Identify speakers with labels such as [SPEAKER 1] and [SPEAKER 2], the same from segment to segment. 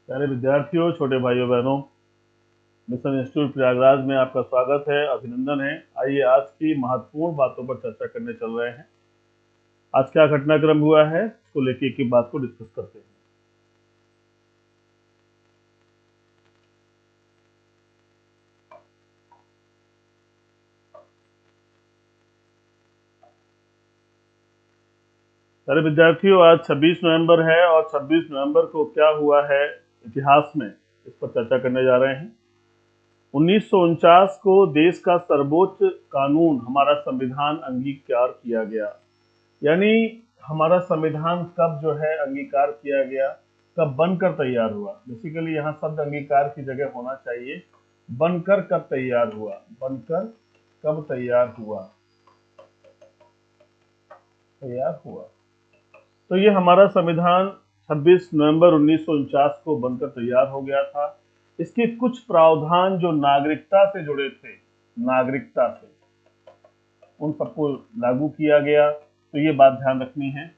[SPEAKER 1] प्यारे विद्यार्थियों, छोटे भाइयों बहनों, मिशन इंस्टीट्यूट प्रयागराज में आपका स्वागत है, अभिनंदन है। आइए आज की महत्वपूर्ण बातों पर चर्चा करने चल रहे हैं। आज क्या घटनाक्रम हुआ है, इसको लेके एक बात को डिस्कस करते हैं। प्यारे विद्यार्थियों, आज 26 नवंबर है और 26 नवंबर को क्या हुआ है इतिहास में, इस पर चर्चा करने जा रहे हैं। 1949 को देश का सर्वोच्च कानून हमारा संविधान अंगीकार किया गया। यानी हमारा संविधान कब जो है अंगीकार किया गया, कब बनकर तैयार हुआ। बेसिकली यहाँ शब्द अंगीकार की जगह होना चाहिए बनकर कब तैयार हुआ, बनकर कब तैयार हुआ, तैयार हुआ। तो ये हमारा संविधान 26 नवंबर 1949 को बनकर तैयार हो गया था। इसके कुछ प्रावधान जो नागरिकता से जुड़े थे, नागरिकता से, उन सबको लागू किया गया। तो ये बात ध्यान रखनी है।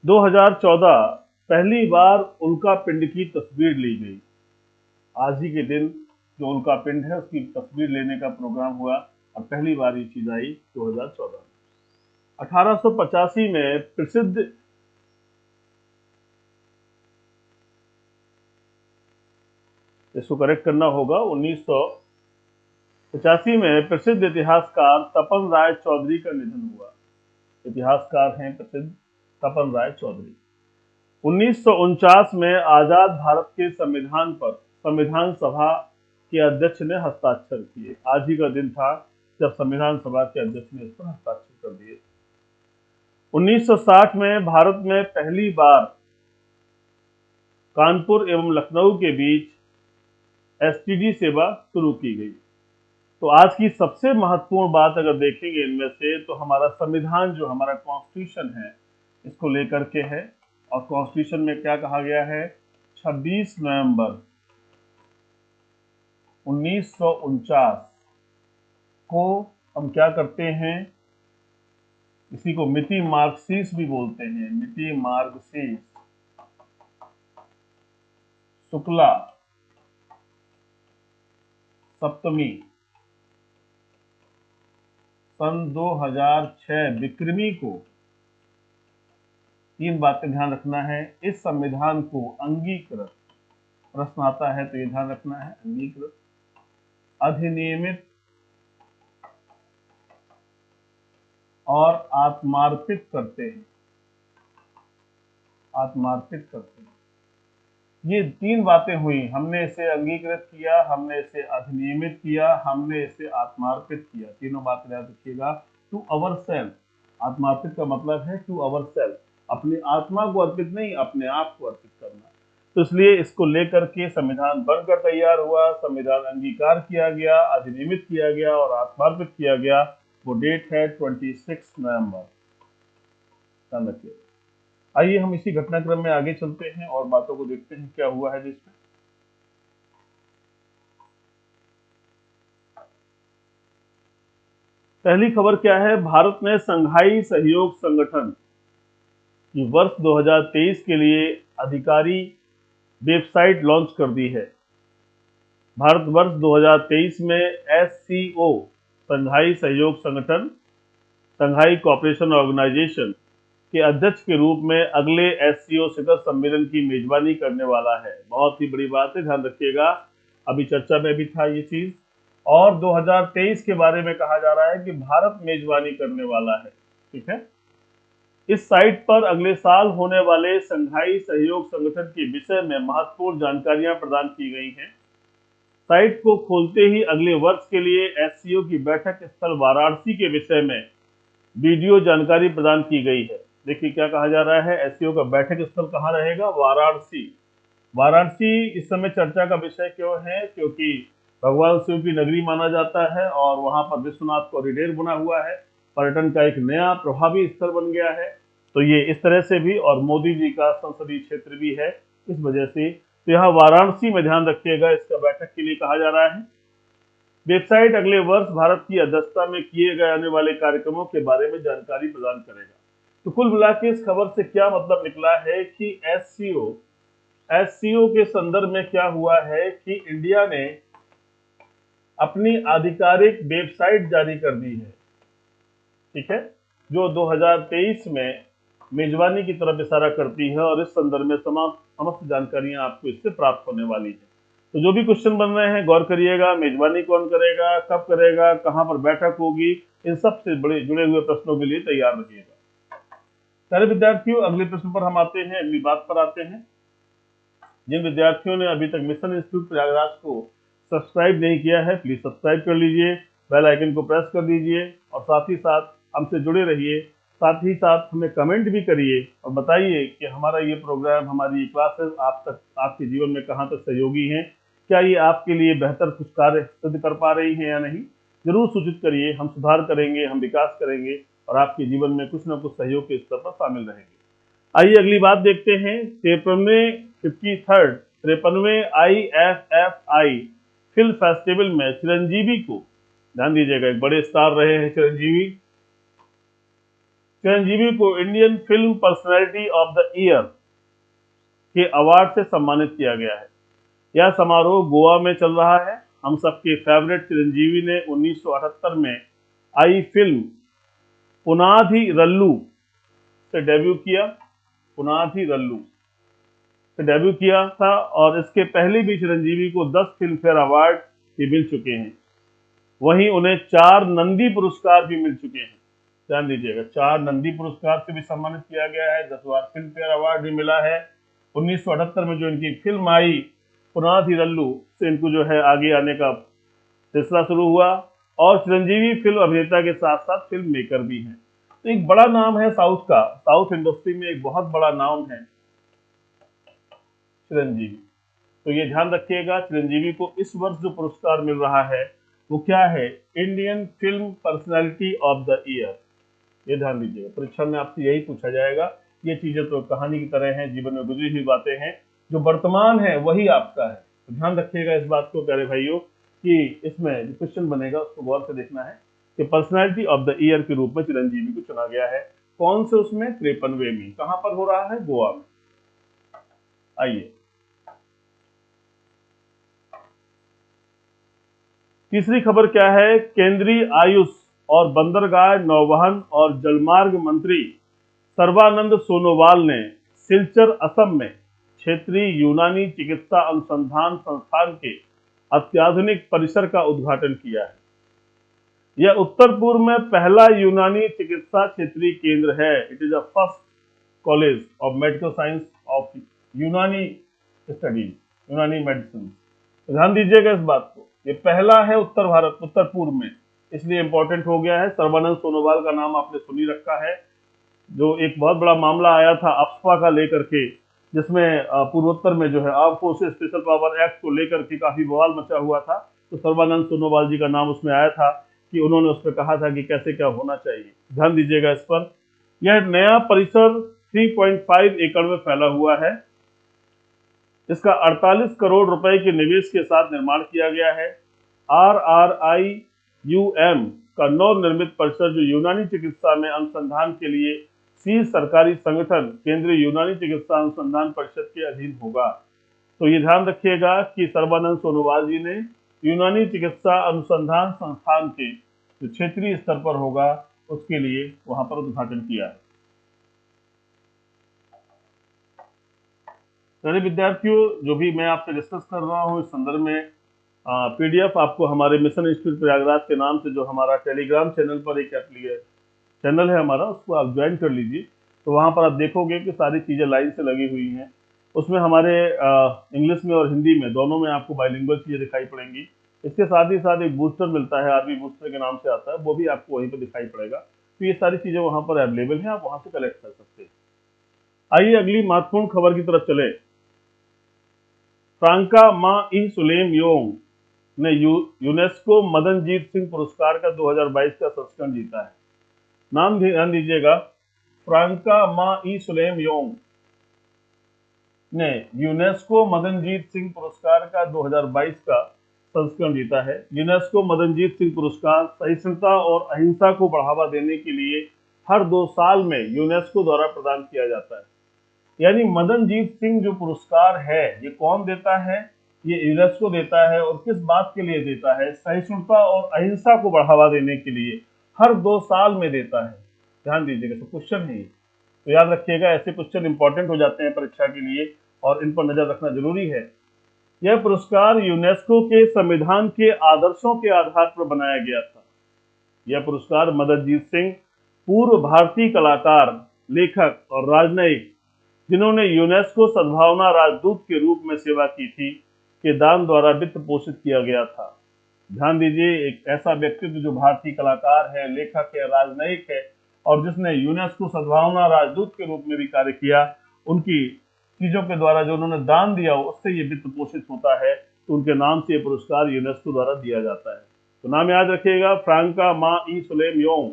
[SPEAKER 1] 2014 पहली बार उल्का पिंड की तस्वीर ली गई। आज ही के दिन जो उल्का पिंड है उसकी तस्वीर लेने का प्रोग्राम हुआ और पहली बार ये चीज आई 2014 में। 1885 में प्रसिद्ध इसको करेक्ट करना होगा, 1985 में प्रसिद्ध इतिहासकार तपन राय चौधरी का निधन हुआ। इतिहासकार हैं प्रसिद्ध तपन राय चौधरी। 1949 में आजाद भारत के संविधान पर संविधान सभा के अध्यक्ष ने हस्ताक्षर किए। आज ही का दिन था जब संविधान सभा के अध्यक्ष ने इस पर हस्ताक्षर कर दिए। 1960 में भारत में पहली बार कानपुर एवं लखनऊ के बीच एसटीडी सेवा शुरू की गई। तो आज की सबसे महत्वपूर्ण बात अगर देखेंगे इनमें से, तो हमारा संविधान जो हमारा कॉन्स्टिट्यूशन है इसको लेकर के है। और कॉन्स्टिट्यूशन में क्या कहा गया है, 26 नवंबर 1949 को हम क्या करते हैं, इसी को मिति मार्गशीर्ष भी बोलते हैं। मिति मार्गशीर्ष शुक्ला सप्तमी सन 2006 विक्रमी को, तीन बातें ध्यान रखना है। इस संविधान को अंगीकृत, प्रश्न आता है तो ये ध्यान रखना है, अंगीकृत, अधिनियमित और आत्मार्पित करते हैं। आत्मार्पित करते हैं, ये तीन बातें हुई। हमने इसे अंगीकृत किया, हमने इसे अधिनियमित किया, हमने इसे आत्मार्पित किया। तीनों बातें याद रखिएगा। टू अवर सेल्फ, आत्मार्पित का मतलब है टू अवर सेल्फ, अपनी आत्मा को अर्पित नहीं, अपने आप को अर्पित करना। तो इसलिए इसको लेकर के संविधान बनकर तैयार हुआ, संविधान अंगीकार किया गया, अधिनियमित किया गया और आत्मार्पित किया गया। वो डेट है 26 नवंबर, ध्यान रखिएगा। आइए हम इसी घटनाक्रम में आगे चलते हैं और बातों को देखते हैं क्या हुआ है जिसमें। पहली खबर क्या है, भारत ने संघाई सहयोग संगठन की वर्ष 2023 के लिए अधिकारी वेबसाइट लॉन्च कर दी है। भारत वर्ष 2023 में एससीओ, संघाई सहयोग संगठन, संघाई कोऑपरेशन ऑर्गेनाइजेशन के अध्यक्ष के रूप में अगले एससीओ शिखर सम्मेलन की मेजबानी करने वाला है। बहुत ही बड़ी बात है, ध्यान रखिएगा। अभी चर्चा में भी था ये चीज। और 2023 के बारे में कहा जा रहा है कि भारत मेजबानी करने वाला है। ठीक है। इस साइट पर अगले साल होने वाले संघाई सहयोग संगठन के विषय में महत्वपूर्ण जानकारियां प्रदान की गई हैं। साइट को खोलते ही अगले वर्ष के लिए एससीओ की बैठक स्थल वाराणसी के विषय में वीडियो जानकारी प्रदान की गई है। देखिए क्या कहा जा रहा है, एससीओ का बैठक स्थल कहाँ रहेगा, वाराणसी। वाराणसी इस समय चर्चा का विषय क्यों है, क्योंकि भगवान शिव की नगरी माना जाता है और वहां पर विश्वनाथ कॉरिडोर बना हुआ है। पर्यटन का एक नया प्रभावी स्थल बन गया है। तो ये इस तरह से भी, और मोदी जी का संसदीय क्षेत्र भी है, इस वजह से तो यहाँ वाराणसी में ध्यान रखिएगा इसका बैठक के लिए कहा जा रहा है। वेबसाइट अगले वर्ष भारत की अध्यक्षता में किए गए आने वाले कार्यक्रमों के बारे में जानकारी प्रदान करेगा। तो कुल मिला के इस खबर से क्या मतलब निकला है कि एससीओ, एससीओ के संदर्भ में क्या हुआ है कि इंडिया ने अपनी आधिकारिक वेबसाइट जारी कर दी है, ठीक है, जो 2023 में मेजबानी की तरफ इशारा करती है और इस संदर्भ में समस्त जानकारियां आपको इससे प्राप्त होने वाली है। तो जो भी क्वेश्चन बन रहे हैं गौर करिएगा, मेजबानी कौन करेगा, कब करेगा, कहां पर बैठक होगी, इन सब से बड़े जुड़े हुए प्रश्नों के लिए तैयार रखिएगा। सारे विद्यार्थियों, अगले प्रश्न पर हम आते हैं, अगली बात पर आते हैं। जिन विद्यार्थियों ने अभी तक मिशन इंस्टीट्यूट प्रयागराज को सब्सक्राइब नहीं किया है, प्लीज सब्सक्राइब कर लीजिए, बेल आइकन को प्रेस कर दीजिए और साथ ही साथ हमसे जुड़े रहिए। साथ ही साथ हमें कमेंट भी करिए और बताइए कि हमारा ये प्रोग्राम, हमारी ये क्लासेस आप तक, आपके जीवन में कहाँ तक सहयोगी हैं, क्या ये आपके लिए बेहतर कुछ कार्य सिद्ध कर पा रही हैं या नहीं। जरूर सूचित करिए, हम सुधार करेंगे, हम विकास करेंगे और आपके जीवन में कुछ न कुछ सहयोग के स्तर पर शामिल रहेंगे। आइए अगली बात देखते हैं। 53वें IFFI फिल्म फेस्टिवल में चिरंजीवी को, ध्यान दीजिएगा, एक बड़े स्टार रहे हैं चिरंजीवी को Indian film personality of the year के अवार्ड से सम्मानित किया गया है। यह समारोह गोवा में चल रहा है। हम सबके फेवरेट चिरंजीवी ने 1978 में आई फिल्म पुनाधिरल्लू से डेब्यू किया था और इसके पहले भी चिरंजीवी को 10 फिल्म फेयर अवार्ड भी मिल चुके हैं। वहीं उन्हें 4 नंदी पुरस्कार भी मिल चुके हैं। ध्यान दीजिएगा, 4 नंदी पुरस्कार से भी सम्मानित किया गया है, 10 बार फिल्म फेयर अवार्ड भी मिला है। 1978 में जो इनकी फिल्म आई पुनाधिरल्लू से इनको जो है आगे आने का सिलसिला शुरू हुआ और चिरंजीवी फिल्म अभिनेता के साथ साथ फिल्म मेकर भी हैं। तो एक बड़ा नाम है साउथ का, साउथ इंडस्ट्री में एक बहुत बड़ा नाम है चिरंजीवी। तो ये ध्यान रखिएगा, चिरंजीवी को इस वर्ष जो पुरस्कार मिल रहा है वो क्या है, Indian film personality of the year. ये ध्यान दीजिएगा, परीक्षा में आपसे यही पूछा जाएगा। ये चीजें तो कहानी की तरह हैं, जीवन में गुजरी हुई बातें हैं, जो वर्तमान है वही आपका है। तो ध्यान रखिएगा इस बात को प्यारे भाइयों कि इसमें जो क्वेश्चन बनेगा उसको गौर से देखना है कि पर्सनैलिटी ऑफ द ईयर के रूप में चिरंजीवी को चुना गया है। कौन से उसमें, 53वें में। कहां पर हो रहा है, गोवा में। आइए तीसरी खबर क्या है। केंद्रीय आयुष और बंदरगाह, नौवहन और जलमार्ग मंत्री सर्बानंद सोनोवाल ने सिलचर, असम में क्षेत्रीय यूनानी चिकित्सा अनुसंधान संस्थान के अत्याधुनिक परिसर का उद्घाटन किया है। यह उत्तर पूर्व में पहला यूनानी चिकित्सा क्षेत्रीय केंद्र है। It is the first college of medical science of यूनानी स्टडीज, यूनानी मेडिसिन। ध्यान दीजिएगा इस बात को, ये पहला है उत्तर पूर्व में, इसलिए इंपॉर्टेंट हो गया है। सर्बानंद सोनोवाल का नाम आपने सुनी रखा है। जो एक बहुत बड़ा मामला आया था अफ्स्पा का लेकर के, जिसमें पूर्वोत्तर में जो है arm forces special power act को लेकर के काफी बवाल मचा हुआ था, तो सर्बानंद सोनोवाल जी का नाम उसमें आया था कि उन्होंने उस पर कहा था कि कैसे क्या होना चाहिए। ध्यान दीजिएगा इस पर। यह नया परिसर 3.5 एकड़ में फैला हुआ है। इसका 48 करोड़ रुपए के निवेश के साथ निर्माण किया गया है। RRIUM का नवनिर्मित परिसर, जो यूनानी चिकित्सा में अनुसंधान के लिए शीर्ष सरकारी संगठन केंद्रीय यूनानी चिकित्सा अनुसंधान परिषद के अधीन होगा। तो ये ध्यान रखिएगा कि सर्बानंद सोनोवाल जी ने यूनानी चिकित्सा अनुसंधान संस्थान के जो क्षेत्रीय स्तर पर होगा उसके लिए वहां पर उद्घाटन किया है। सारे विद्यार्थियों, जो भी मैं आपसे डिस्कस कर रहा हूँ इस संदर्भ में PDF आपको हमारे मिशन इंस्टीट्यूट प्रयागराज के नाम से जो हमारा टेलीग्राम चैनल पर एक चैनल है हमारा, उसको आप ज्वाइन कर लीजिए। तो वहाँ पर आप देखोगे कि सारी चीज़ें लाइन से लगी हुई हैं। उसमें हमारे इंग्लिश में और हिंदी में दोनों में आपको बाइलिंगुअल चीज़ें दिखाई पड़ेंगी। इसके साथ ही साथ एक बूस्टर मिलता है, आर्मी बूस्टर के नाम से आता है, वो भी आपको वहीं पर दिखाई पड़ेगा। तो ये सारी चीज़ें वहाँ पर अवेलेबल हैं, आप वहाँ से कलेक्ट कर सकते हैं। आइए अगली महत्वपूर्ण खबर की तरफ चले। फ्रांका मा ई सुलेम योंग ने यूनेस्को मदनजीत सिंह पुरस्कार का 2022 का संस्करण जीता है। नाम ध्यान दीजिएगा, फ्रांका मा ई सुलेम योंग ने यूनेस्को मदनजीत सिंह पुरस्कार का 2022 का संस्करण जीता है। यूनेस्को मदनजीत सिंह पुरस्कार सहिष्णुता और अहिंसा को बढ़ावा देने के लिए हर 2 साल में यूनेस्को द्वारा प्रदान किया जाता है। यानी मदनजीत सिंह जो पुरस्कार है ये कौन देता है? ये यूनेस्को देता है। और किस बात के लिए देता है? सहिष्णुता और अहिंसा को बढ़ावा देने के लिए हर 2 साल में देता है। ध्यान दीजिएगा, तो क्वेश्चन है ये, तो याद रखिएगा, ऐसे क्वेश्चन इंपॉर्टेंट हो जाते हैं परीक्षा के लिए और इन पर नजर रखना जरूरी है। यह पुरस्कार यूनेस्को के संविधान के आदर्शों के आधार पर बनाया गया था। यह पुरस्कार मदनजीत सिंह, पूर्व भारतीय कलाकार, लेखक और राजनयिक जिन्होंने यूनेस्को सद्भावना राजदूत के रूप में सेवा की थी, के दान द्वारा वित्त पोषित किया गया था। ध्यान दीजिए, एक ऐसा व्यक्तित्व जो भारतीय कलाकार है, लेखक है, राजनयिक है और जिसने यूनेस्को सद्भावना राजदूत के रूप में भी कार्य किया, उनकी चीजों के द्वारा जो उन्होंने दान दिया उससे ये वित्त पोषित होता है, तो उनके नाम से ये पुरस्कार यूनेस्को द्वारा दिया जाता है। तो नाम याद रखिएगा, फ्रांका मा ई सुलेम योंग,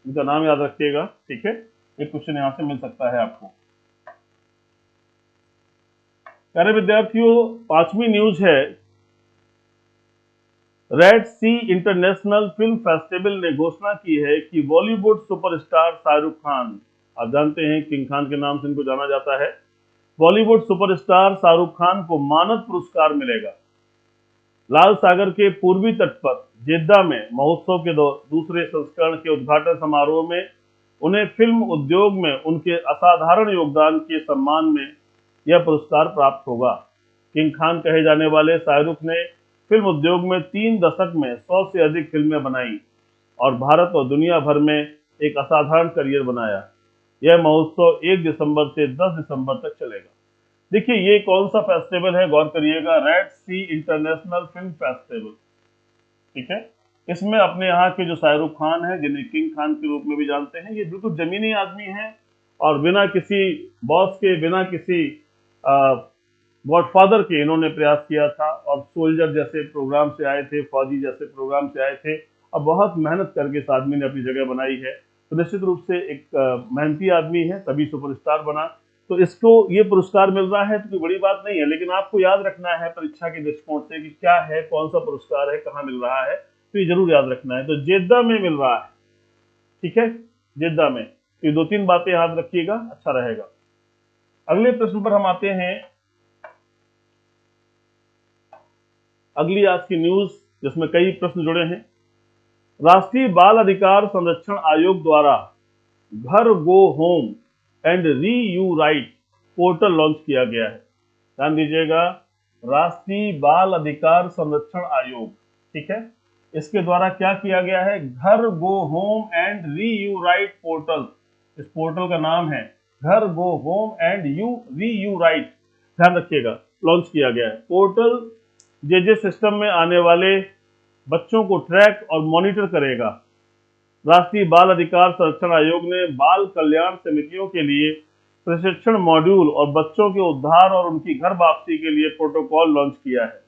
[SPEAKER 1] इनका नाम याद रखिएगा। ठीक है, एक क्वेश्चन यहां से मिल सकता है आपको। प्यारे विद्यार्थियों, 5वीं न्यूज है, रेड सी इंटरनेशनल फिल्म फेस्टिवल ने घोषणा की है कि बॉलीवुड सुपरस्टार शाहरुख खान, आप जानते हैं किंग खान के नाम से इनको जाना जाता है, बॉलीवुड सुपरस्टार शाहरुख खान को मानद पुरस्कार मिलेगा। लाल सागर के पूर्वी तट पर जेद्दा में महोत्सव के दूसरे संस्करण के उद्घाटन समारोह में उन्हें फिल्म उद्योग में उनके असाधारण योगदान के सम्मान में यह पुरस्कार प्राप्त होगा। किंग खान कहे जाने वाले शाहरुख ने फिल्म उद्योग में 3 दशक में 100 से अधिक फिल्में बनाई और भारत और दुनिया भर में एक असाधारण करियर बनाया। यह महोत्सव 1 दिसंबर से 10 दिसंबर तक चलेगा। देखिए, ये कौन सा फेस्टिवल है, गौर करिएगा, रेड सी इंटरनेशनल फिल्म फेस्टिवल। ठीक है, इसमें अपने यहाँ के जो शाहरुख खान है, जिन्हें किंग खान के रूप में भी जानते हैं, ये बिल्कुल जमीनी आदमी है और बिना किसी बॉस के, बिना किसी गॉडफादर के इन्होंने प्रयास किया था और सोल्जर जैसे प्रोग्राम से आए थे, फौजी जैसे प्रोग्राम से आए थे और बहुत मेहनत करके इस आदमी ने अपनी जगह बनाई है। तो निश्चित रूप से एक मेहनती आदमी है, तभी सुपरस्टार बना। तो इसको ये पुरस्कार मिल रहा है तो कोई बड़ी बात नहीं है, लेकिन आपको याद रखना है परीक्षा के दृष्टिकोण से कि क्या है, कौन सा पुरस्कार है, कहाँ मिल रहा है, तो ये जरूर याद रखना है। तो जेद्दा में मिल रहा है। ठीक है, जेद्दा में। तो ये 2-3 बातें याद रखिएगा, अच्छा रहेगा। अगले प्रश्न पर हम आते हैं। अगली आज की न्यूज जिसमें कई प्रश्न जुड़े हैं, राष्ट्रीय बाल अधिकार संरक्षण आयोग द्वारा घर go home and re you right portal launch किया गया है। ध्यान दीजिएगा, राष्ट्रीय बाल अधिकार संरक्षण आयोग, ठीक है, इसके द्वारा क्या किया गया है, घर go home and re you right portal. इस पोर्टल का नाम है घर go home and re you right. ध्यान रखिएगा, लॉन्च किया गया है। पोर्टल जे सिस्टम में आने वाले बच्चों को ट्रैक और मॉनिटर करेगा। राष्ट्रीय बाल अधिकार संरक्षण आयोग ने बाल कल्याण समितियों के लिए प्रशिक्षण मॉड्यूल और बच्चों के उद्धार और उनकी घर वापसी के लिए प्रोटोकॉल लॉन्च किया है।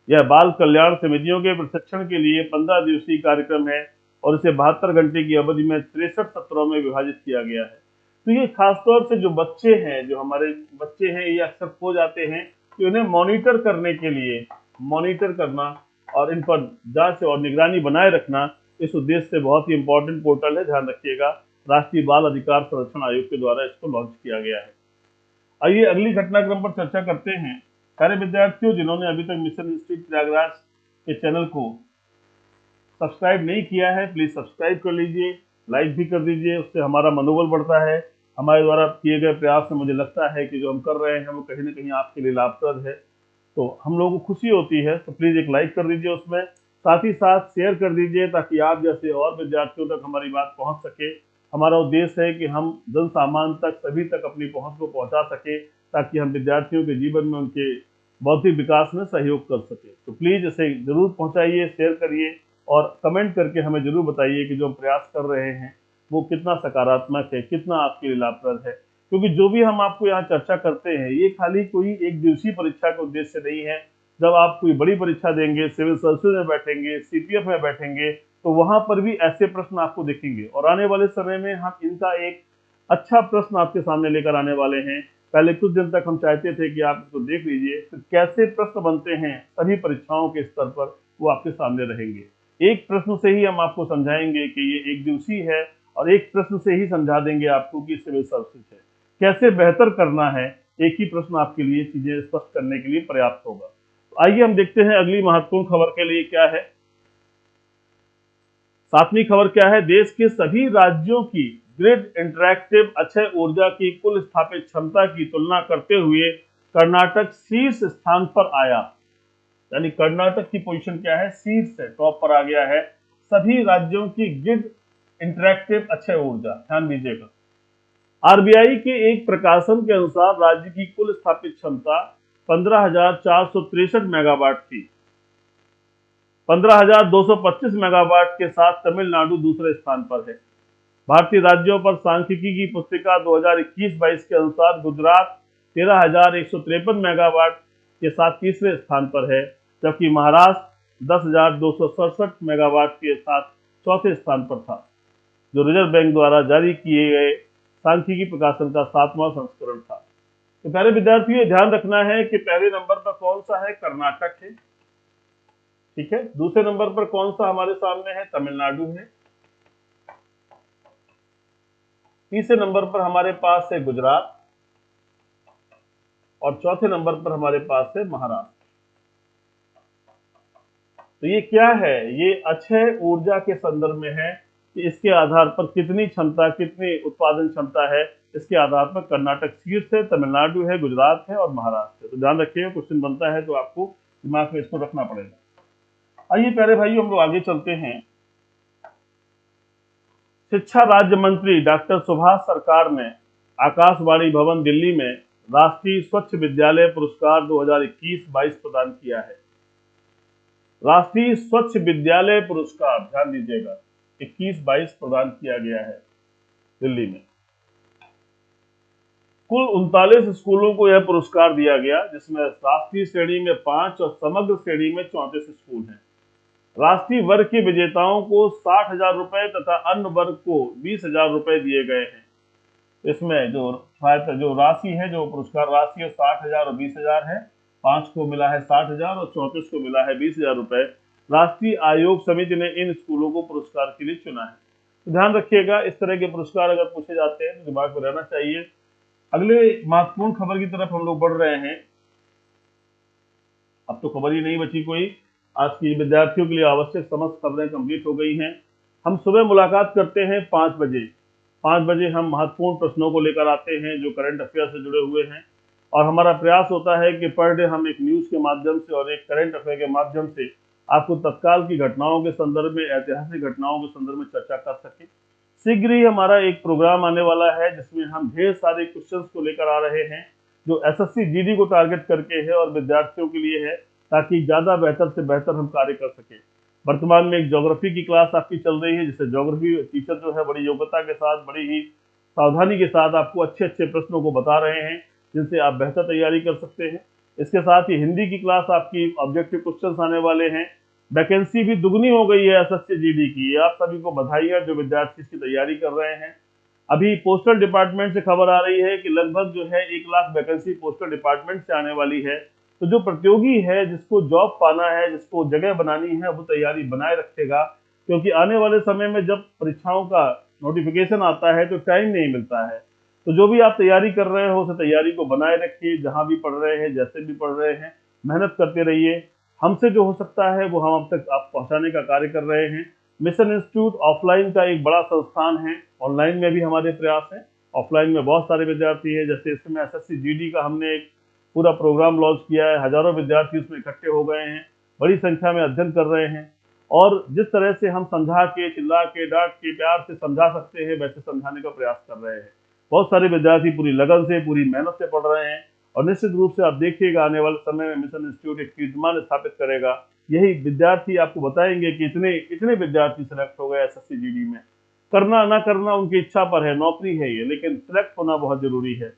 [SPEAKER 1] यह बाल कल्याण समितियों के प्रशिक्षण के लिए 15 दिवसीय कार्यक्रम है और इसे 72 घंटे की अवधि में 63 सत्रों में विभाजित किया गया है। तो ये खासतौर से जो बच्चे हैं, जो हमारे बच्चे हैं, ये अक्सर खो जाते हैं, तो इन्हें मॉनिटर करने के लिए, मॉनिटर करना और इन पर जांच और निगरानी बनाए रखना, इस उद्देश्य से बहुत ही इंपॉर्टेंट पोर्टल है। ध्यान रखिएगा, राष्ट्रीय बाल अधिकार संरक्षण आयोग के द्वारा इसको लॉन्च किया गया है। आइए अगली घटनाक्रम पर चर्चा करते हैं। सारे विद्यार्थियों, जिन्होंने अभी तक मिशन इंस्टीट्यूट प्रयागराज के चैनल को सब्सक्राइब नहीं किया है, प्लीज सब्सक्राइब कर लीजिए, लाइक भी कर दीजिए, उससे हमारा मनोबल बढ़ता है। हमारे द्वारा किए गए प्रयास में मुझे लगता है कि जो हम कर रहे हैं वो कहीं ना कहीं आपके लिए लाभप्रद है, तो हम लोगों को खुशी होती है। तो प्लीज एक लाइक कर दीजिए उसमें, साथ ही साथ शेयर कर दीजिए ताकि आप जैसे और विद्यार्थियों तक हमारी बात पहुंच सके। हमारा उद्देश्य है कि हम जन सामान्य तक, सभी तक अपनी पहुंच को पहुंचा सके ताकि हम विद्यार्थियों के जीवन में, उनके बौद्धिक विकास में सहयोग कर सके। तो प्लीज इसे जरूर पहुंचाइए, शेयर करिए और कमेंट करके हमें जरूर बताइए कि जो हम प्रयास कर रहे हैं वो कितना सकारात्मक है, कितना आपके लिए लाभप्रद है। क्योंकि जो भी हम आपको यहाँ चर्चा करते हैं ये खाली कोई एक दिवसीय परीक्षा का उद्देश्य नहीं है। जब आप कोई बड़ी परीक्षा देंगे, सिविल सर्विसेज में बैठेंगे, सीपीएफ में बैठेंगे, तो वहां पर भी ऐसे प्रश्न आपको दिखेंगे और आने वाले समय में हम इनका एक अच्छा प्रश्न आपके सामने लेकर आने वाले हैं। पहले कुछ दिन तक हम चाहते थे कि आप इसको देख लीजिए, फिर कैसे प्रश्न बनते हैं सभी परीक्षाओं के स्तर पर वो आपके सामने रहेंगे। एक प्रश्न से ही हम आपको समझाएंगे कि ये एक दिवसीय है और एक प्रश्न से ही समझा देंगे आपको कि सिविल सर्विसेज है। कैसे बेहतर करना है, एक ही प्रश्न आपके लिए चीजें स्पष्ट करने के लिए पर्याप्त होगा। तो आइए हम देखते हैं अगली महत्वपूर्ण खबर के लिए क्या है। 7वीं खबर क्या है, देश के सभी राज्यों की ग्रिड इंटरैक्टिव अक्षय ऊर्जा की कुल स्थापित क्षमता की तुलना करते हुए कर्नाटक शीर्ष स्थान पर आया। यानी कर्नाटक की पोजीशन क्या है, शीर्ष है, टॉप पर आ गया है सभी राज्यों की ग्रिड इंटरैक्टिव अक्षय ऊर्जा। ध्यान दीजिएगा, आरबीआई के एक प्रकाशन के अनुसार राज्य की कुल स्थापित क्षमता 15,463 मेगावाट थी। 15,225 मेगावाट के साथ तमिलनाडु दूसरे स्थान पर है। भारतीय राज्यों पर सांख्यिकी की पुस्तिका 2021-22 के अनुसार गुजरात 13,153 मेगावाट के साथ तीसरे स्थान पर है, जबकि महाराष्ट्र 10,267 मेगावाट के साथ चौथे स्थान पर था, जो रिजर्व बैंक द्वारा जारी किए गए सांख्यिकी प्रकाशन का 7वां संस्करण था। तो पहले विद्यार्थियों ध्यान रखना है कि पहले नंबर पर कौन सा है, कर्नाटक है, ठीक है। दूसरे नंबर पर कौन सा हमारे सामने है, तमिलनाडु है। तीसरे नंबर पर हमारे पास है गुजरात और चौथे नंबर पर हमारे पास है महाराष्ट्र। तो ये क्या है, ये अक्षय ऊर्जा के संदर्भ में है कि इसके आधार पर कितनी क्षमता, कितनी उत्पादन क्षमता है, इसके आधार पर कर्नाटक शीर्ष है, तमिलनाडु है, गुजरात है और महाराष्ट्र है। तो ध्यान रखिएगा, क्वेश्चन बनता है तो आपको दिमाग में इसको रखना पड़ेगा। आइए प्यारे भाइयों, हम लोग आगे चलते हैं। शिक्षा राज्य मंत्री डॉक्टर सुभाष सरकार ने आकाशवाणी भवन दिल्ली में राष्ट्रीय स्वच्छ विद्यालय पुरस्कार 2021-22 प्रदान किया है। राष्ट्रीय स्वच्छ विद्यालय पुरस्कार, ध्यान दीजिएगा, 21-22 प्रदान किया गया है दिल्ली में। कुल 39 स्कूलों को यह पुरस्कार दिया गया, जिसमें राष्ट्रीय श्रेणी में 5 और समग्र श्रेणी में 34 स्कूल हैं। राष्ट्रीय वर्ग के विजेताओं को 60,000 रुपए तथा अन्य वर्ग को 20,000 रुपए दिए गए हैं। इसमें जो राशि है, जो पुरस्कार राशि है 60,000 और 20,000 है। 5 को मिला है 60,000 और 34 को मिला है 20,000 रुपए। राष्ट्रीय आयोग समिति ने इन स्कूलों को पुरस्कार के लिए चुना है। तो ध्यान रखिएगा, इस तरह के पुरस्कार अगर पूछे जाते हैं तो दिमाग में रहना चाहिए। अगले महत्वपूर्ण खबर की तरफ हम लोग बढ़ रहे हैं। अब तो खबर ही नहीं बची कोई। आज की विद्यार्थियों के लिए आवश्यक समस्त खबरें कंप्लीट हो गई हैं। हम सुबह मुलाकात करते हैं 5 बजे। 5 बजे हम महत्वपूर्ण प्रश्नों को लेकर आते हैं जो करंट अफेयर से जुड़े हुए हैं, और हमारा प्रयास होता है कि पर डे हम एक न्यूज के माध्यम से और एक करंट अफेयर के माध्यम से आपको तत्काल की घटनाओं के संदर्भ में, ऐतिहासिक घटनाओं के संदर्भ में चर्चा कर सके। शीघ्र ही हमारा एक प्रोग्राम आने वाला है जिसमें हम ढेर सारे क्वेश्चंस को लेकर आ रहे हैं जो एसएससी जीडी को टारगेट करके है और विद्यार्थियों के लिए है, ताकि ज्यादा बेहतर से बेहतर हम कार्य कर सके। वर्तमान में एक ज्योग्राफी की क्लास आपकी चल रही है, जिससे ज्योग्राफी टीचर जो है बड़ी योग्यता के साथ, बड़ी ही सावधानी के साथ आपको अच्छे अच्छे प्रश्नों को बता रहे हैं, जिनसे आप बेहतर तैयारी कर सकते हैं। इसके साथ ही हिंदी की क्लास आपकी ऑब्जेक्टिव क्वेश्चंस आने वाले हैं। वैकेंसी भी दुगनी हो गई है एसएससी जीडी की, आप सभी को बधाई है जो विद्यार्थी इसकी तैयारी कर रहे हैं। अभी पोस्टल डिपार्टमेंट से खबर आ रही है कि लगभग जो है 1 लाख वैकेंसी पोस्टल डिपार्टमेंट से आने वाली है। तो जो प्रतियोगी है, जिसको जॉब पाना है, जिसको जगह बनानी है, वो तैयारी बनाए रखेगा, क्योंकि आने वाले समय में जब परीक्षाओं का नोटिफिकेशन आता है तो टाइम नहीं मिलता है। तो जो भी आप तैयारी कर रहे हो, उस तैयारी को बनाए रखिए। जहां भी पढ़ रहे हैं, जैसे भी पढ़ रहे हैं, मेहनत करते रहिए। हमसे जो हो सकता है वो हम अब तक आप पहुंचाने का कार्य कर रहे हैं। मिशन इंस्टीट्यूट ऑफलाइन का एक बड़ा संस्थान है, ऑनलाइन में भी हमारे प्रयास है। ऑफलाइन में बहुत सारे विद्यार्थी हैं, जैसे इस समय एसएससी जीडी का हमने एक पूरा प्रोग्राम लॉन्च किया है। हजारों विद्यार्थी उसमें इकट्ठे हो गए हैं, बड़ी संख्या में अध्ययन कर रहे हैं, और जिस तरह से हम समझा के, चिल्ला के, डांट के, प्यार से समझा सकते हैं, वैसे समझाने का प्रयास कर रहे हैं। बहुत सारे विद्यार्थी पूरी लगन से, पूरी मेहनत से पढ़ रहे हैं, और निश्चित रूप से आप देखिएगा आने वाले समय में मिशन इंस्टीट्यूट एक कीर्तिमान स्थापित करेगा। यही विद्यार्थी आपको बताएंगे कि इतने विद्यार्थी सिलेक्ट हो गए एसएससी जीडी में। करना ना करना उनकी इच्छा पर है, नौकरी है ये, लेकिन सिलेक्ट होना बहुत जरूरी है।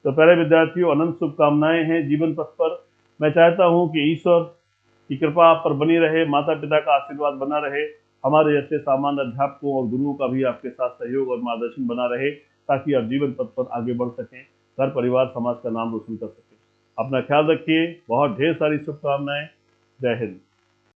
[SPEAKER 1] तो प्यारे विद्यार्थियों, अनंत शुभकामनाएं हैं जीवन पथ पर। मैं चाहता हूं कि ईश्वर की कृपा आप पर बनी रहे, माता पिता का आशीर्वाद बना रहे, हमारे जैसे सामान्य अध्यापकों और गुरुओं का भी आपके साथ सहयोग और मार्गदर्शन बना रहे, ताकि आप जीवन पथ पर आगे बढ़ सकें, घर परिवार समाज का नाम रोशन कर सकें। अपना ख्याल रखिए, बहुत ढेर सारी शुभकामनाएं। जय हिंद।